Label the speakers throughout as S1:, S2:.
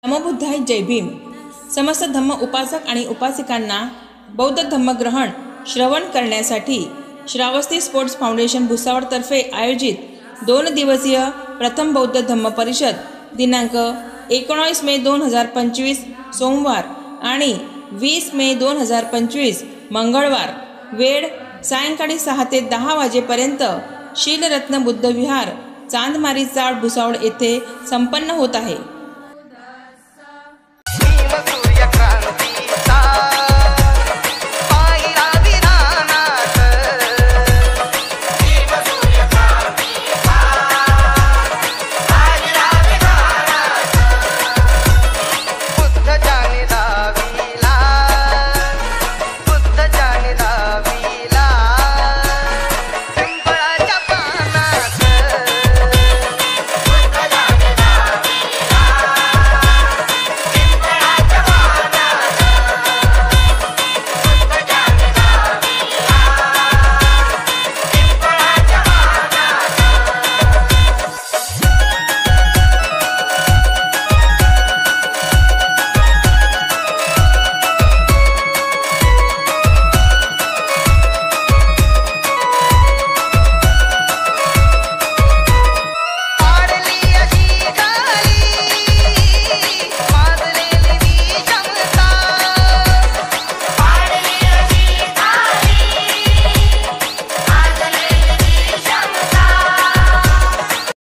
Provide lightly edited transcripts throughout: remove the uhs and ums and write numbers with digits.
S1: नमो बुद्धाय जय भीम। समस्त धम्म उपासक आणि उपासिकांना बौद्ध धम्मग्रहण श्रवण करण्यासाठी श्रावस्ती स्पोर्ट्स फाउंडेशन भुसावळ तर्फे आयोजित 2 दिवसीय प्रथम बौद्ध धम्म परिषद दिनांक 19 मे 2025 सोमवार आणि 20 मे 2025 मंगळवार वेळ सायंकाळी 6 ते 10 वाजेपर्यंत शीलरत्न बुद्ध विहार चांदमारी चाळ भुसावळ येथे संपन्न होत आहे।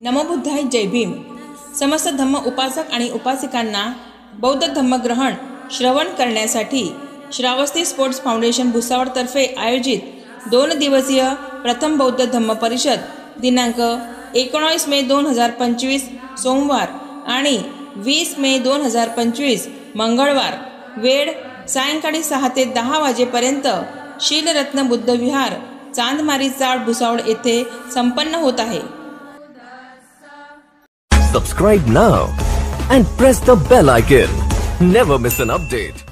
S1: नमो बुद्धाय जय भीम। समस्त धम्म उपासक आणि उपासिकांना बौद्ध धम्मग्रहण श्रवण करण्यासाठी श्रावस्ती स्पोर्ट्स फाउंडेशन भुसावळ तर्फे आयोजित 2 दिवसीय प्रथम बौद्ध धम्म परिषद दिनांक 19 मे 2025 सोमवार आणि 20 मे 2025 मंगळवार वेळ सायंकाळी 6 ते 10 वाजेपर्यंत शीलरत्न बुद्ध विहार चांदमारी चाळ भुसावळ येथे संपन्न होत आहे।
S2: Subscribe now and press the bell icon. Never miss an update.